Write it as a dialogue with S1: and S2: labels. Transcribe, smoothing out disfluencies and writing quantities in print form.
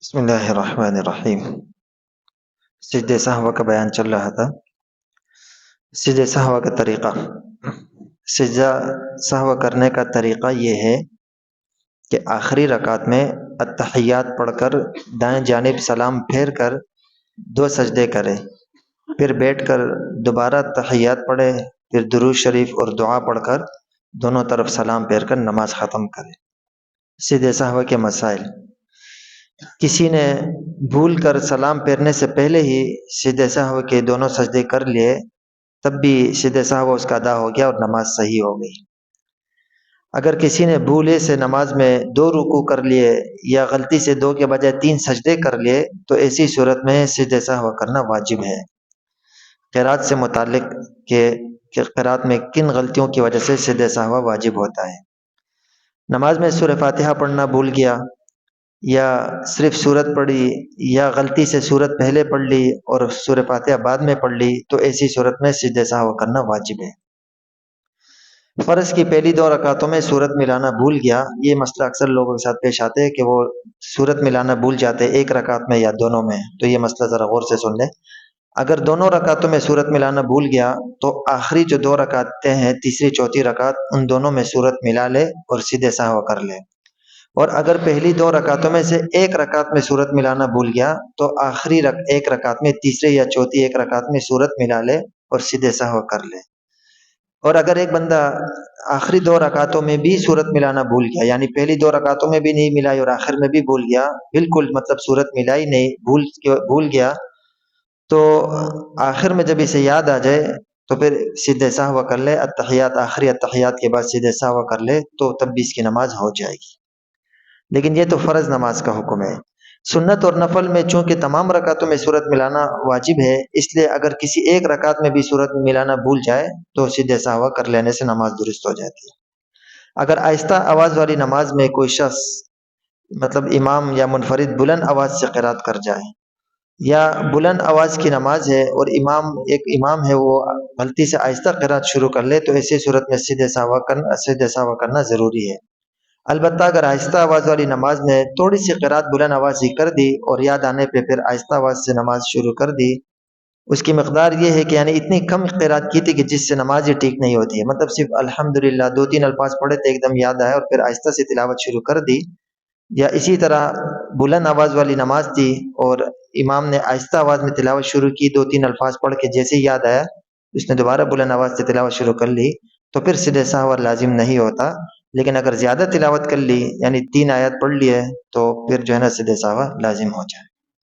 S1: بسم اللہ الرحمن الرحیم۔ سجدہ سہو کا بیان چل رہا تھا۔ سجدہ سہو کا طریقہ، سجدہ سہو کرنے کا طریقہ یہ ہے کہ آخری رکعت میں التحیات پڑھ کر دائیں جانب سلام پھیر کر 2 سجدے کرے، پھر بیٹھ کر دوبارہ تحیات پڑھے، پھر درود شریف اور دعا پڑھ کر دونوں طرف سلام پھیر کر نماز ختم کرے۔ سجدہ سہو کے مسائل: کسی نے بھول کر سلام پھیرنے سے پہلے ہی سجدہ سہو کے دونوں سجدے کر لیے، تب بھی سجدہ سہو اس کا ادا ہو گیا اور نماز صحیح ہو گئی۔ اگر کسی نے بھولے سے نماز میں 2 رکوع کر لیے یا غلطی سے 2 کے بجائے 3 سجدے کر لیے تو ایسی صورت میں سجدہ سہو کرنا واجب ہے۔ قرات سے متعلق کہ قرات میں کن غلطیوں کی وجہ سے سجدہ سہو واجب ہوتا ہے۔ نماز میں سورہ فاتحہ پڑھنا بھول گیا یا صرف سورت پڑھی یا غلطی سے سورت پہلے پڑھ لی اور سورہ فاتحہ بعد میں پڑھ لی تو ایسی صورت میں سجدہ سہو کرنا واجب ہے۔ فرض کی پہلی 2 رکعتوں میں سورت ملانا بھول گیا، یہ مسئلہ اکثر لوگوں کے ساتھ پیش آتے ہے کہ وہ سورت ملانا بھول جاتے ایک رکعت میں یا دونوں میں، تو یہ مسئلہ ذرا غور سے سن لیں۔ اگر دونوں رکعتوں میں سورت ملانا بھول گیا تو آخری جو 2 رکعتیں ہیں، تیسری چوتھی رکعت، ان دونوں میں سورت ملا لے اور سجدہ سہو کر لے۔ اور اگر پہلی 2 رکعتوں میں سے ایک رکعت میں سورت ملانا بھول گیا تو آخری ایک رکعت میں، تیسرے یا چوتھی ایک رکعت میں سورت ملا لے اور سجدہ سہو کر لے۔ اور اگر ایک بندہ آخری 2 رکعتوں میں بھی سورت ملانا بھول گیا، یعنی پہلی 2 رکعتوں میں بھی نہیں ملائی اور آخر میں بھی بھول گیا، بالکل مطلب سورت ملائی نہیں، بھول گیا، تو آخر میں جب اسے یاد آ جائے تو پھر سجدہ سہو کر لے، التحیات، آخری التحیات کے بعد سجدہ سہو کر لے تو تب بھی اس کی نماز ہو جائے گی۔ لیکن یہ تو فرض نماز کا حکم ہے۔ سنت اور نفل میں چونکہ تمام رکعتوں میں سورت ملانا واجب ہے، اس لیے اگر کسی ایک رکعت میں بھی سورت ملانا بھول جائے تو سجدہ سہو کر لینے سے نماز درست ہو جاتی ہے۔ اگر آہستہ آواز والی نماز میں کوئی شخص مطلب امام یا منفرد بلند آواز سے قرات کر جائے، یا بلند آواز کی نماز ہے اور امام ہے وہ غلطی سے آہستہ قرات شروع کر لے تو ایسی صورت میں سجدہ سہو کرنا ضروری ہے۔ البتہ اگر آہستہ آواز والی نماز میں تھوڑی سی قرات بلند آواز ہی کر دی اور یاد آنے پہ پھر آہستہ آواز سے نماز شروع کر دی، اس کی مقدار یہ ہے کہ یعنی اتنی کم قرات کی تھی کہ جس سے نماز ہی ٹھیک نہیں ہوتی ہے، مطلب صرف الحمدللہ 2-3 الفاظ پڑھے تھے، ایک دم یاد آئے اور پھر آہستہ سے تلاوت شروع کر دی، یا اسی طرح بلند آواز والی نماز تھی اور امام نے آہستہ آواز میں تلاوت شروع کی، 2-3 الفاظ پڑھ کے جیسے ہی یاد آیا اس نے دوبارہ بلند آواز سے تلاوت شروع کر لی تو پھر سجدہ سہو لازم نہیں ہوتا۔ لیکن اگر زیادہ تلاوت کر لی، یعنی 3 آیات پڑھ لی ہے، تو پھر جو ہے نا سجدہ سہو لازم ہو جائے۔